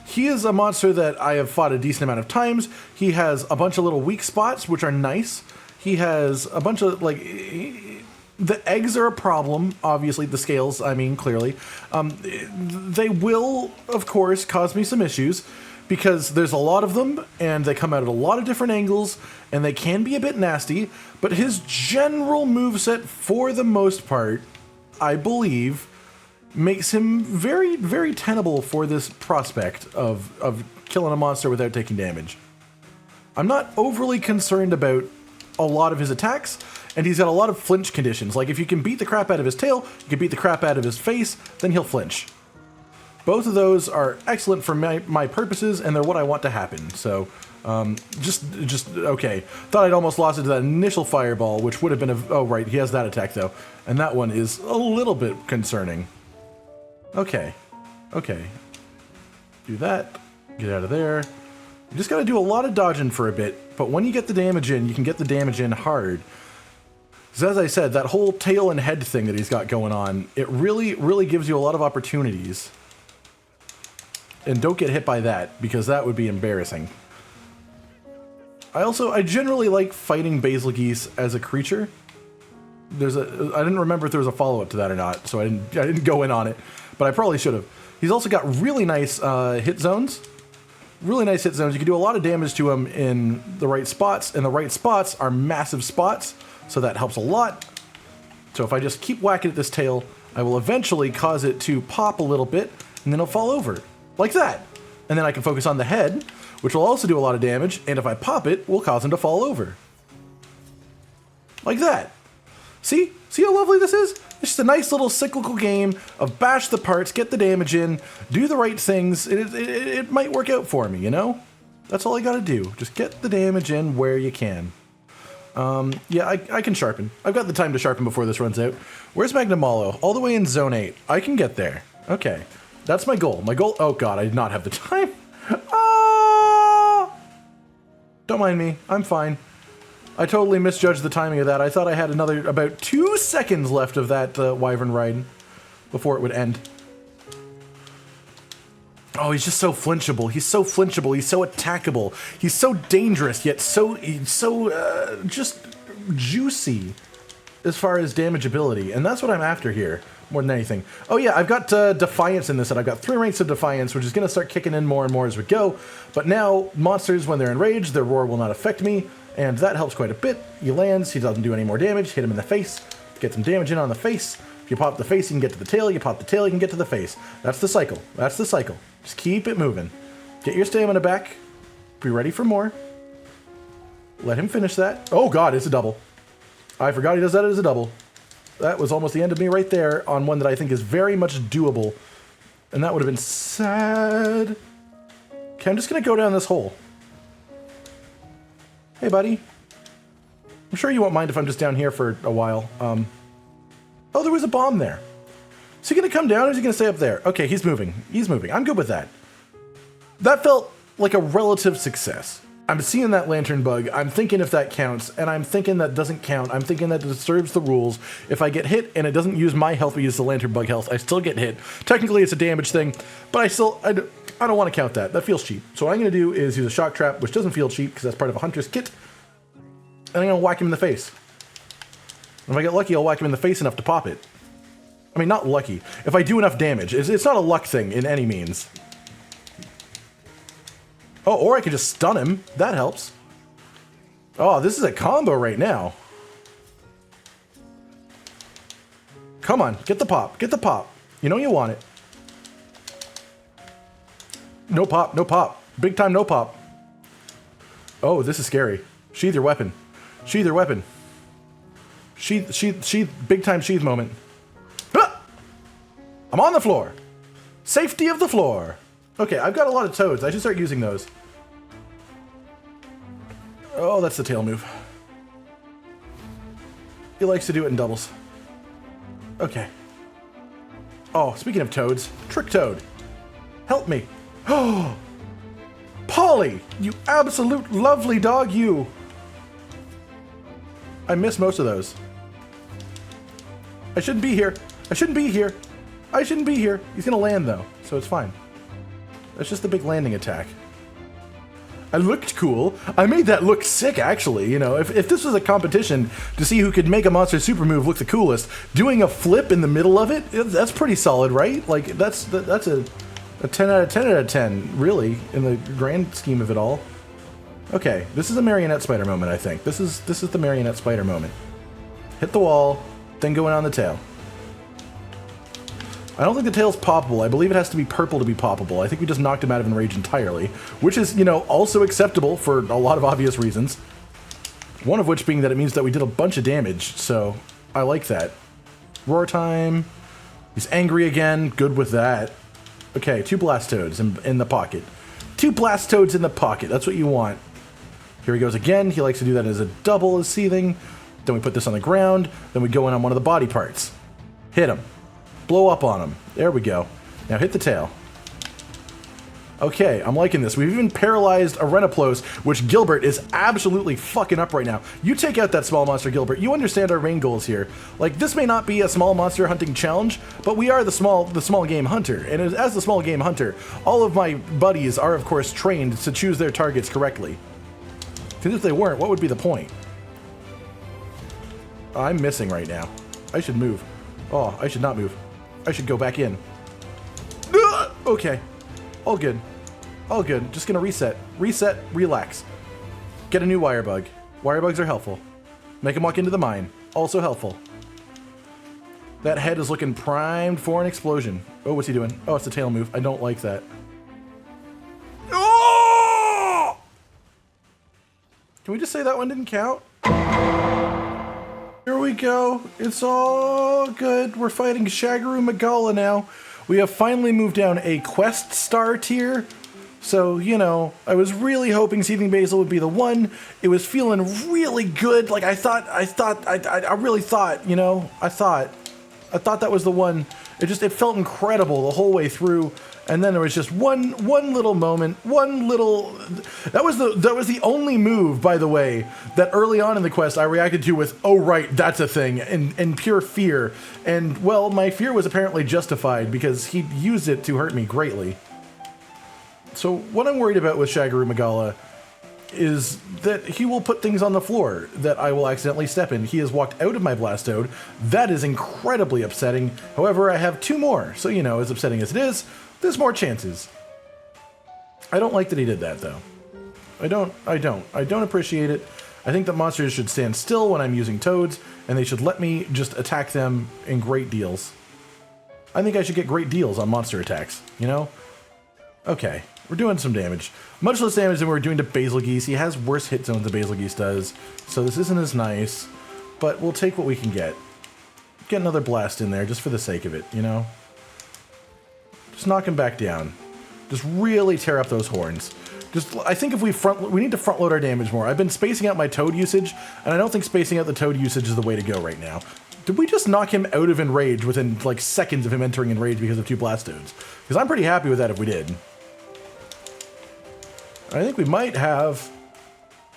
He is a monster that I have fought a decent amount of times. He has a bunch of little weak spots, which are nice. He has a bunch of, like... The eggs are a problem, obviously, the scales, I mean, clearly. They will, of course, cause me some issues, because there's a lot of them, and they come out at a lot of different angles, and they can be a bit nasty, but his general moveset, for the most part, I believe, makes him very, very tenable for this prospect of killing a monster without taking damage. I'm not overly concerned about a lot of his attacks, and he's got a lot of flinch conditions. Like, if you can beat the crap out of his tail, you can beat the crap out of his face, then he'll flinch. Both of those are excellent for my purposes, and they're what I want to happen. So, just okay. Thought I'd almost lost it to that initial fireball, which would have been oh, right, he has that attack, though. And that one is a little bit concerning. Okay. Okay. Do that. Get out of there. You just gotta do a lot of dodging for a bit, but when you get the damage in, you can get the damage in hard. So as I said, that whole tail and head thing that he's got going on, it really, really gives you a lot of opportunities. And don't get hit by that, because that would be embarrassing. I generally like fighting Bazelgeuse as a creature. I didn't remember if there was a follow-up to that or not, so I didn't go in on it, but I probably should have. He's also got really nice hit zones. Really nice hit zones. You can do a lot of damage to him in the right spots, and the right spots are massive spots, so that helps a lot. So if I just keep whacking at this tail, I will eventually cause it to pop a little bit, and then it'll fall over. Like that. And then I can focus on the head, which will also do a lot of damage, and if I pop it, will cause him to fall over. Like that. See? See how lovely this is? It's just a nice little cyclical game of bash the parts, get the damage in, do the right things. It might work out for me, you know? That's all I gotta do. Just get the damage in where you can. Yeah, I can sharpen. I've got the time to sharpen before this runs out. Where's Magnamalo? All the way in Zone 8. I can get there. Okay. That's my goal. My goal... Oh god, I did not have the time. Ah! Don't mind me. I'm fine. I totally misjudged the timing of that. I thought I had another about 2 seconds left of that Wyvern ride before it would end. Oh, he's just so flinchable. He's so flinchable. He's so attackable. He's so dangerous, yet so just juicy as far as damage ability. And that's what I'm after here, more than anything. Oh yeah, I've got Defiance in this, and I've got 3 ranks of Defiance, which is going to start kicking in more and more as we go. But now, monsters, when they're enraged, their roar will not affect me, and that helps quite a bit. He lands, he doesn't do any more damage, hit him in the face, get some damage in on the face. If you pop the face, you can get to the tail, you pop the tail, you can get to the face. That's the cycle. That's the cycle. Just keep it moving. Get your stamina back. Be ready for more. Let him finish that. Oh god, it's a double. I forgot he does that as a double. That was almost the end of me right there on one that I think is very much doable. And that would have been sad. Okay, I'm just going to go down this hole. Hey, buddy. I'm sure you won't mind if I'm just down here for a while. Oh, there was a bomb there. Is he going to come down or is he going to stay up there? Okay, he's moving. He's moving. I'm good with that. That felt like a relative success. I'm seeing that lantern bug. I'm thinking if that counts, and I'm thinking that doesn't count. I'm thinking that disturbs the rules. If I get hit and it doesn't use my health, but uses the lantern bug health, I still get hit. Technically, it's a damage thing, but I don't want to count that. That feels cheap. So what I'm going to do is use a shock trap, which doesn't feel cheap because that's part of a hunter's kit, and I'm going to whack him in the face. If I get lucky, I'll whack him in the face enough to pop it. I mean, not lucky. If I do enough damage. It's not a luck thing in any means. Oh, or I could just stun him. That helps. Oh, this is a combo right now. Come on, get the pop. Get the pop. You know you want it. No pop, no pop. Big time no pop. Oh, this is scary. Sheath your weapon. Sheath your weapon. Sheath, big time sheath moment. Ah! I'm on the floor. Safety of the floor. Okay, I've got a lot of toads. I should start using those. Oh, that's the tail move. He likes to do it in doubles. Okay. Oh, speaking of toads, Trick Toad. Help me. Oh, Polly, you absolute lovely dog, you. I missed most of those. I shouldn't be here. I shouldn't be here. I shouldn't be here. He's gonna land though, so it's fine. That's just the big landing attack. I looked cool. I made that look sick, actually. You know, if this was a competition to see who could make a monster super move look the coolest, doing a flip in the middle of it, that's pretty solid, right? Like, that's a 10 out of 10 out of 10, really, in the grand scheme of it all. Okay, this is a marionette spider moment, I think. This is the marionette spider moment. Hit the wall, then go in on the tail. I don't think the tail's poppable. I believe it has to be purple to be poppable. I think we just knocked him out of enrage entirely, which is, you know, also acceptable for a lot of obvious reasons. One of which being that it means that we did a bunch of damage, so I like that. Roar time. He's angry again. Good with that. Okay, 2 Blastodes in the pocket. 2 Blastodes in the pocket. That's what you want. Here he goes again. He likes to do that as a double as Seething. Then we put this on the ground. Then we go in on one of the body parts. Hit him. Blow up on him. There we go. Now hit the tail. Okay, I'm liking this. We've even paralyzed a Renaplos, which Gilbert is absolutely fucking up right now. You take out that small monster, Gilbert. You understand our main goals here. Like, this may not be a small monster hunting challenge, but we are the small game hunter. And as the small game hunter, all of my buddies are, of course, trained to choose their targets correctly. Because if they weren't, what would be the point? I'm missing right now. I should move. Oh, I should not move. I should go back in. Okay. All good. All good. Just gonna reset. Reset, relax. Get a new wire bug. Wire bugs are helpful. Make them walk into the mine. Also helpful. That head is looking primed for an explosion. Oh, what's he doing? Oh, it's a tail move. I don't like that. Oh! Can we just say that one didn't count? Here we go. It's all good. We're fighting Shagaru Magala now. We have finally moved down a quest star tier. So, you know, I was really hoping Seething Basil would be the one. It was feeling really good. Like I really thought, you know, I thought that was the one. It felt incredible the whole way through. And then there was just one little moment, that was the only move, by the way, that early on in the quest I reacted to with, oh right, that's a thing, in pure fear. And well, my fear was apparently justified because he used it to hurt me greatly. So what I'm worried about with Shagaru Magala is that he will put things on the floor that I will accidentally step in. He has walked out of my Blastoad. That is incredibly upsetting. However, I have 2 more, so you know, as upsetting as it is, there's more chances. I don't like that he did that, though. I don't appreciate it. I think that monsters should stand still when I'm using Toads, and they should let me just attack them in great deals. I think I should get great deals on monster attacks, you know? Okay, we're doing some damage. Much less damage than we were doing to Bazelgeuse. He has worse hit zones than Bazelgeuse does, so this isn't as nice, but we'll take what we can get. Get another blast in there, just for the sake of it, you know? Just knock him back down. Just really tear up those horns. I think if we need to front load our damage more. I've been spacing out my Toad usage, and I don't think spacing out the Toad usage is the way to go right now. Did we just knock him out of Enrage within like seconds of him entering Enrage because of 2 Blastodes? Because I'm pretty happy with that if we did. I think we might have...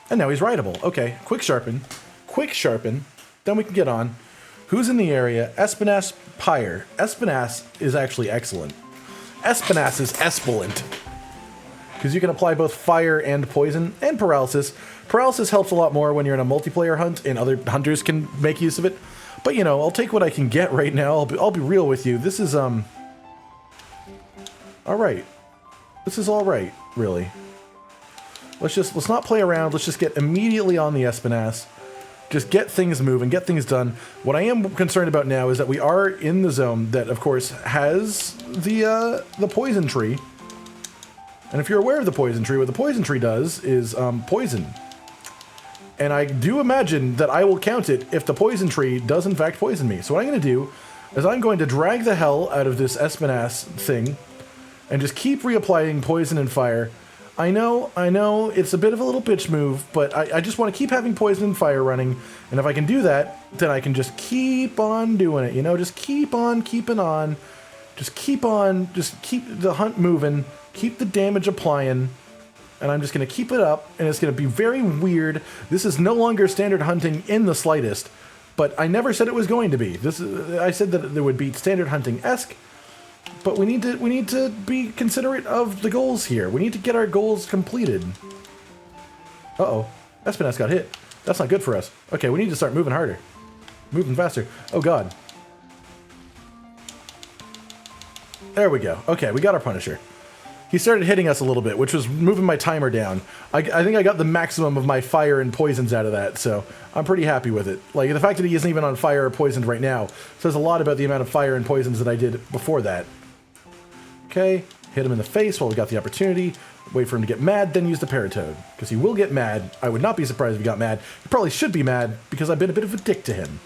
And now he's rideable. Okay, quick sharpen, then we can get on. Who's in the area? Espinas, Pyre. Espinas is actually excellent. Espinas is espolent. Because you can apply both fire and poison and paralysis. Paralysis helps a lot more when you're in a multiplayer hunt and other hunters can make use of it. But you know, I'll take what I can get right now. I'll be real with you. This is all right. This is all right, really. Let's not play around. Let's just get immediately on the Espinas. Just get things moving, get things done. What I am concerned about now is that we are in the zone that, of course, has the poison tree. And if you're aware of the poison tree, what the poison tree does is poison. And I do imagine that I will count it if the poison tree does in fact poison me. So what I'm going to do is I'm going to drag the hell out of this Espinas thing and just keep reapplying poison and fire. I know, it's a bit of a little bitch move, but I just want to keep having poison and fire running, and if I can do that, then I can just keep on doing it, you know, just keep on keeping on, just keep the hunt moving, keep the damage applying, and I'm just going to keep it up, and it's going to be very weird. This is no longer standard hunting in the slightest, but I never said it was going to be. I said that there would be standard hunting-esque, but we need to be considerate of the goals here. We need to get our goals completed. Uh-oh. Espinas got hit. That's not good for us. Okay, we need to start moving harder. Moving faster. Oh, God. There we go. Okay, we got our Punisher. He started hitting us a little bit, which was moving my timer down. I think I got the maximum of my fire and poisons out of that, so I'm pretty happy with it. Like, the fact that he isn't even on fire or poisoned right now says a lot about the amount of fire and poisons that I did before that. Okay, hit him in the face while we got the opportunity. Wait for him to get mad, then use the Paratoad. Because he will get mad. I would not be surprised if he got mad. He probably should be mad, because I've been a bit of a dick to him.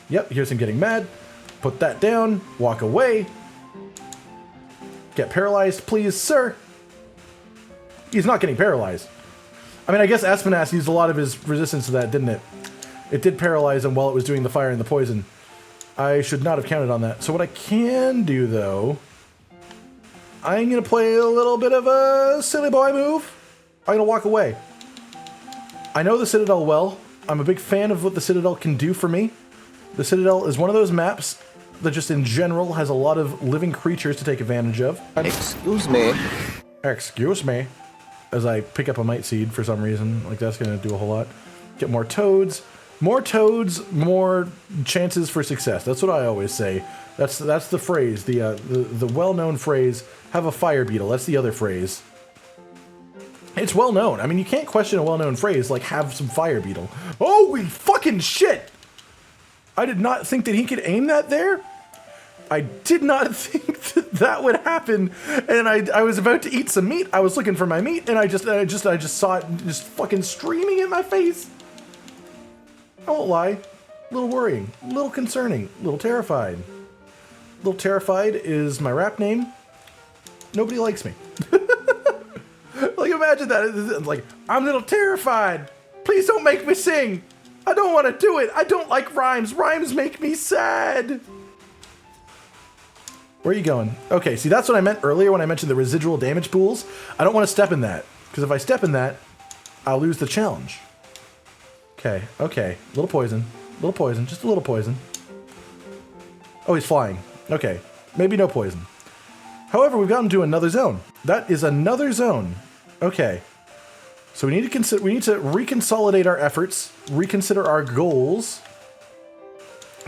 Yep, here's him getting mad. Put that down, walk away. Get paralyzed, please, sir. He's not getting paralyzed. I mean, I guess Espinas used a lot of his resistance to that, didn't it? It did paralyze him while it was doing the fire and the poison. I should not have counted on that. So what I can do, though... I'm going to play a little bit of a silly boy move. I'm going to walk away. I know the Citadel well. I'm a big fan of what the Citadel can do for me. The Citadel is one of those maps that just in general has a lot of living creatures to take advantage of. Excuse me. Excuse me. As I pick up a Might Seed for some reason. Like, that's going to do a whole lot. Get more Toads. More Toads, more chances for success. That's what I always say. That's the phrase, the well-known phrase, have a fire beetle. That's the other phrase. It's well-known. I mean, you can't question a well-known phrase like have some fire beetle. Holy fucking shit! I did not think that he could aim that there. I did not think that that would happen. And I was about to eat some meat. I was looking for my meat, and I just saw it just fucking streaming in my face. I won't lie. A little worrying, a little concerning, a little terrified. A little terrified is my rap name. Nobody likes me. Like, imagine that. It's like, I'm a little terrified. Please don't make me sing. I don't want to do it. I don't like rhymes. Rhymes make me sad. Where are you going? Okay, see, that's what I meant earlier when I mentioned the residual damage pools. I don't want to step in that, because if I step in that, I'll lose the challenge. Okay, okay. Little poison, just a little poison. Oh, he's flying. Okay, maybe no poison. However, we've gotten to another zone. That is another zone. Okay. So we need to reconsolidate our efforts, reconsider our goals.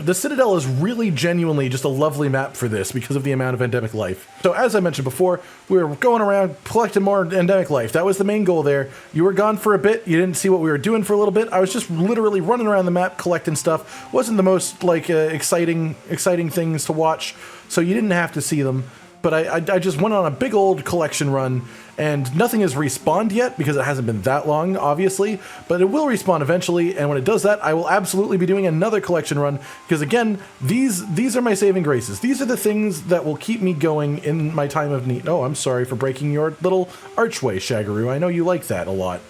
The Citadel is really genuinely just a lovely map for this because of the amount of endemic life. So as I mentioned before, we were going around collecting more endemic life. That was the main goal there. You were gone for a bit. You didn't see what we were doing for a little bit. I was just literally running around the map collecting stuff. Wasn't the most like exciting things to watch, so you didn't have to see them. But I just went on a big old collection run, and nothing has respawned yet because it hasn't been that long, obviously, but it will respawn eventually, and when it does that, I will absolutely be doing another collection run, because again, these are my saving graces. These are the things that will keep me going in my time of need. Oh, I'm sorry for breaking your little archway, Shagaru. I know you like that a lot.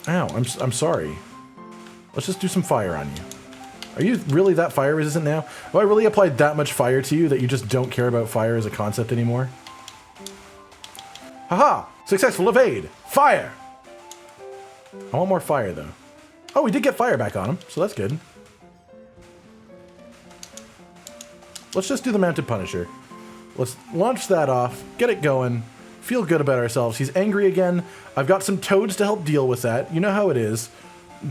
Ow, I'm sorry. Let's just do some fire on you. Are you really that fire resistant now? Have I really applied that much fire to you that you just don't care about fire as a concept anymore? Haha! Successful evade! Fire! I want more fire, though. Oh, we did get fire back on him, so that's good. Let's just do the Mounted Punisher. Let's launch that off, get it going, feel good about ourselves. He's angry again. I've got some toads to help deal with that. You know how it is.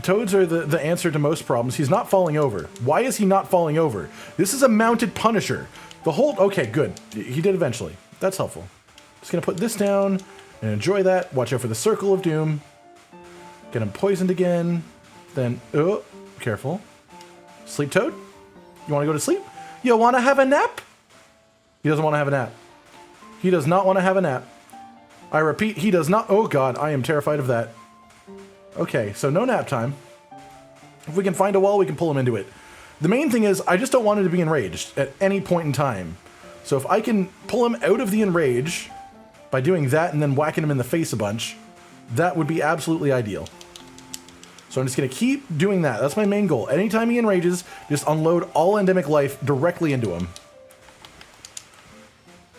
Toads are the answer to most problems. He's not falling over. Why is he not falling over? This is a Mounted Punisher. The whole... Okay, good. He did eventually. That's helpful. Just gonna put this down and enjoy that. Watch out for the Circle of Doom. Get him poisoned again. Then... Oh, careful. Sleep Toad? You want to go to sleep? You want to have a nap? He doesn't want to have a nap. He does not want to have a nap. I repeat, he does not... Oh god, I am terrified of that. Okay, so no nap time. If we can find a wall, we can pull him into it. The main thing is, I just don't want him to be enraged at any point in time. So if I can pull him out of the enrage by doing that and then whacking him in the face a bunch, that would be absolutely ideal. So I'm just going to keep doing that. That's my main goal. Anytime he enrages, just unload all endemic life directly into him.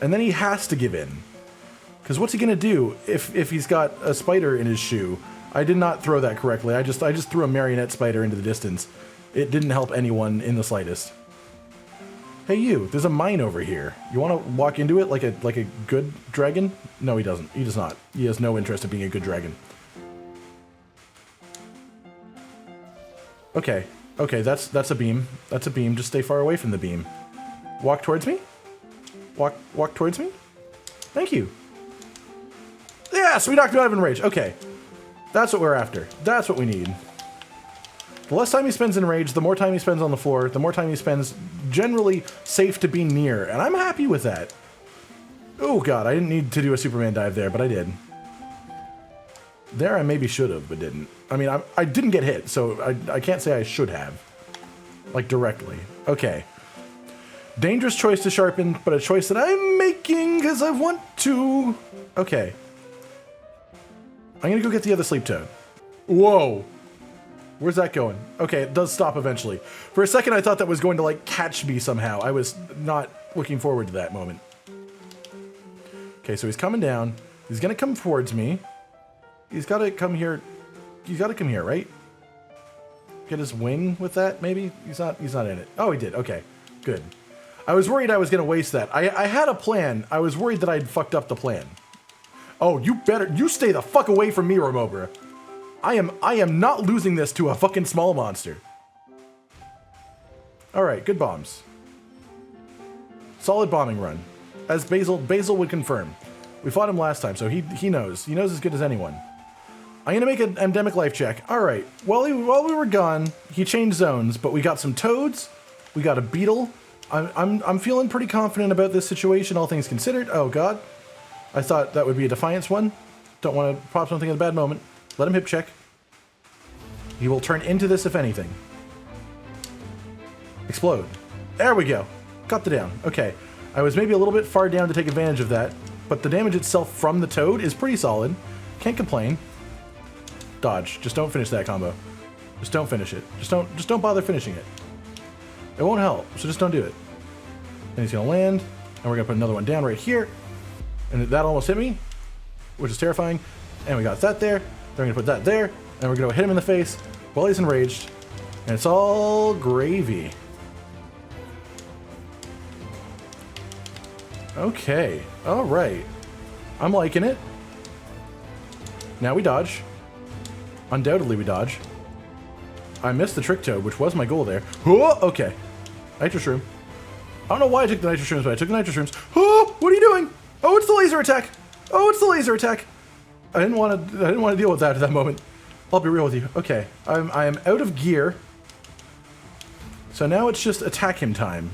And then he has to give in. Because what's he going to do if he's got a spider in his shoe? I did not throw that correctly. I just threw a marionette spider into the distance. It didn't help anyone in the slightest. Hey you, there's a mine over here. You want to walk into it like a good dragon? No, he doesn't. He does not. He has no interest in being a good dragon. Okay. Okay, that's a beam. That's a beam. Just stay far away from the beam. Walk towards me? Walk towards me? Thank you. Yes, we knocked him out of enrage. Okay. That's what we're after. That's what we need. The less time he spends in rage, the more time he spends on the floor, the more time he spends generally safe to be near, and I'm happy with that. Oh god, I didn't need to do a Superman dive there, but I did. There I maybe should have, but didn't. I mean, I didn't get hit, so I can't say I should have. Like, directly. Okay. Dangerous choice to sharpen, but a choice that I'm making because I want to. Okay. I'm gonna go get the other sleep toad. Whoa. Where's that going? Okay, it does stop eventually. For a second, I thought that was going to, like, catch me somehow. I was not looking forward to that moment. Okay, so he's coming down. He's gonna come towards me. He's gotta come here. He's gotta come here, right? Get his wing with that, maybe? He's not in it. Oh, he did. Okay, good. I was worried I was gonna waste that. I had a plan. I was worried that I'd fucked up the plan. Oh, you stay the fuck away from me, Romobra. I am not losing this to a fucking small monster. Alright, good bombs. Solid bombing run. As Basil would confirm. We fought him last time, so he knows. He knows as good as anyone. I'm gonna make an endemic life check. All right, while we were gone, he changed zones, but we got some toads, we got a beetle. I'm feeling pretty confident about this situation, all things considered. Oh God, I thought that would be a defiance one. Don't want to pop something in a bad moment. Let him hip check. He will turn into this if anything. Explode. There we go. Got the down. Okay, I was maybe a little bit far down to take advantage of that, but the damage itself from the toad is pretty solid. Can't complain. Dodge. Just don't finish that combo. Just don't finish it. Just don't bother finishing it. It won't help, so just don't do it. And he's gonna land, and we're gonna put another one down right here. And that almost hit me, which is terrifying. And we got that there. Then we're gonna put that there, and we're gonna hit him in the face while he's enraged. And it's all gravy. Okay, all right. I'm liking it. Now we dodge. Undoubtedly we dodge. I missed the trick toad, which was my goal there. Oh, okay. Nitro Shroom. I don't know why I took the Nitro Shrooms, but I took the Nitro Shrooms. Oh, what are you doing? Oh, it's the laser attack. Oh, it's the laser attack. I didn't want to deal with that at that moment. I'll be real with you. Okay, I am out of gear. So now it's just attack him time.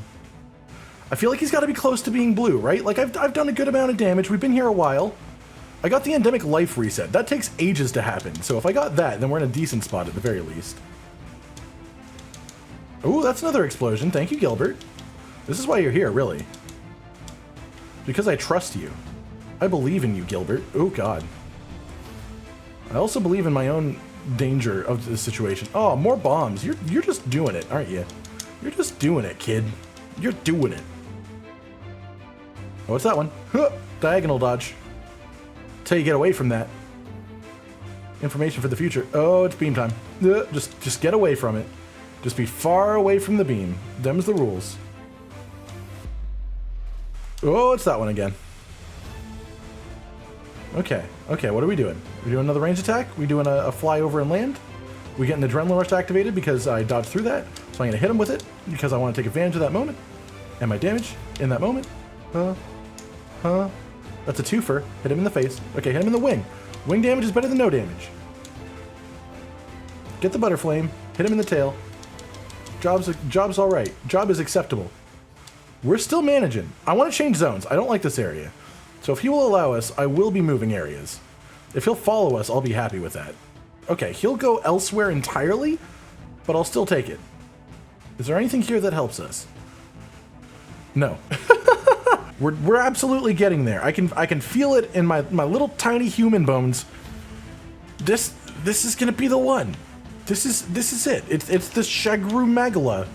I feel like he's got to be close to being blue, right? Like I've done a good amount of damage. We've been here a while. I got the endemic life reset. That takes ages to happen. So if I got that, then we're in a decent spot at the very least. Ooh, that's another explosion. Thank you, Gilbert. This is why you're here, really. Because I trust you. I believe in you, Gilbert. Oh, God. I also believe in my own danger of this situation. Oh, more bombs. You're just doing it, aren't you? You're just doing it, kid. You're doing it. Oh, what's that one? Huh, diagonal dodge. That's how you get away from that. Information for the future. Oh, it's beam time. Just get away from it. Just be far away from the beam. Them's the rules. Oh, it's that one again. Okay, what are we doing? We doing another range attack? We doing a fly over and land? We getting the adrenaline rush activated because I dodged through that. So I'm gonna hit him with it because I want to take advantage of that moment. And my damage in that moment. That's a twofer. Hit him in the face. Okay, hit him in the wing. Wing damage is better than no damage. Get the butterflame. Hit him in the tail. Job's all right. Job is acceptable. We're still managing. I want to change zones. I don't like this area. So if he will allow us, I will be moving areas. If he'll follow us, I'll be happy with that. Okay, he'll go elsewhere entirely, but I'll still take it. Is there anything here that helps us? No. We're absolutely getting there. I can feel it in my little tiny human bones. This is gonna be the one. This is it. It's the Shagaru Magala.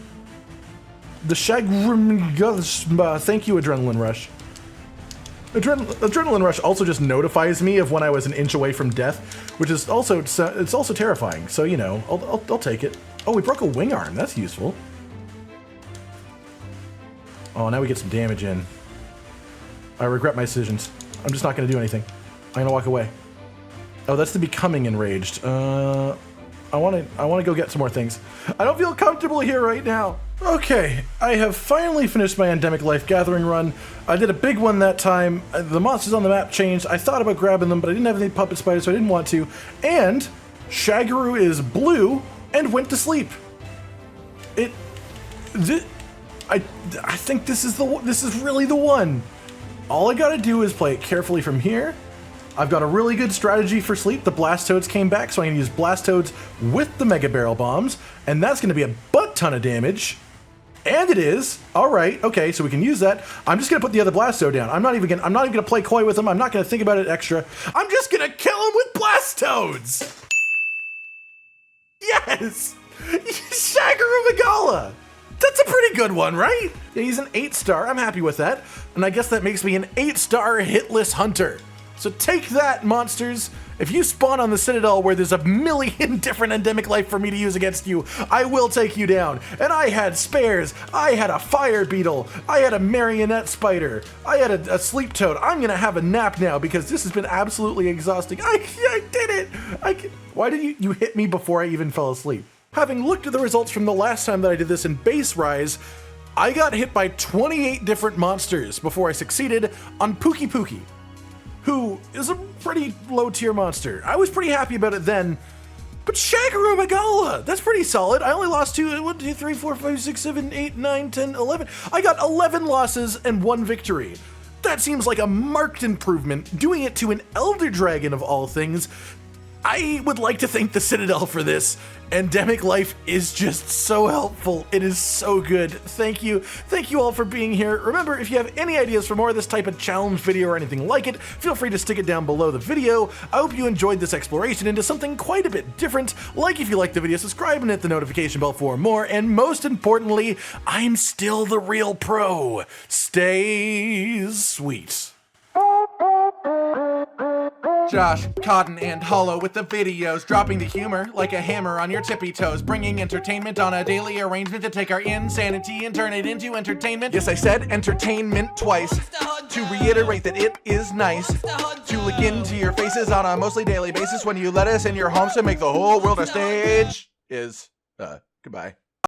The Shagaru. Thank you, Adrenaline Rush. Adrenaline Rush also just notifies me of when I was an inch away from death, which is also terrifying. So you know, I'll take it. Oh, we broke a wing arm. That's useful. Oh, now we get some damage in. I regret my decisions. I'm just not going to do anything. I'm going to walk away. Oh, that's the becoming enraged. I want to go get some more things. I don't feel comfortable here right now. Okay, I have finally finished my endemic life gathering run. I did a big one that time. The monsters on the map changed. I thought about grabbing them, but I didn't have any puppet spiders, so I didn't want to. And Shagaru is blue and went to sleep. I think this is really the one. All I gotta do is play it carefully from here. I've got a really good strategy for sleep. The Blastodes came back, so I'm gonna use Blastodes with the Mega Barrel Bombs, and that's gonna be a butt ton of damage. And it is. All right, okay, so we can use that. I'm just gonna put the other Blastode down. I'm not even gonna play coy with him. I'm not gonna think about it extra. I'm just gonna kill him with Blastodes. Yes, Shagaru Magala. That's a pretty good one, right? Yeah, he's an 8-star. I'm happy with that. And I guess that makes me an 8-star hitless hunter. So take that, monsters. If you spawn on the Citadel where there's a million different endemic life for me to use against you, I will take you down. And I had spares. I had a fire beetle. I had a marionette spider. I had a sleep toad. I'm gonna have a nap now because this has been absolutely exhausting. I did it. Why did you hit me before I even fell asleep? Having looked at the results from the last time that I did this in base Rise, I got hit by 28 different monsters before I succeeded on Pookie Pookie. who is a pretty low tier monster. I was pretty happy about it then, but Shagaru Magala, that's pretty solid. I only lost 1, 2, 3, 4, 5, 6, 7, 8, 9, 10, 11. I got 11 losses and 1 victory. That seems like a marked improvement. Doing it to an Elder Dragon of all things. I would like to thank the Citadel for this. Endemic Life is just so helpful. It is so good. Thank you. Thank you all for being here. Remember, if you have any ideas for more of this type of challenge video or anything like it, feel free to stick it down below the video. I hope you enjoyed this exploration into something quite a bit different. Like if you liked the video, subscribe and hit the notification bell for more. And most importantly, I'm still the real pro. Stay sweet. Josh, Cotton, and Hollow with the videos, dropping the humor like a hammer on your tippy toes, bringing entertainment on a daily arrangement to take our insanity and turn it into entertainment. Yes, I said entertainment twice, to reiterate that it is nice to look into your faces on a mostly daily basis when you let us in your homes to make the whole world a stage. Goodbye.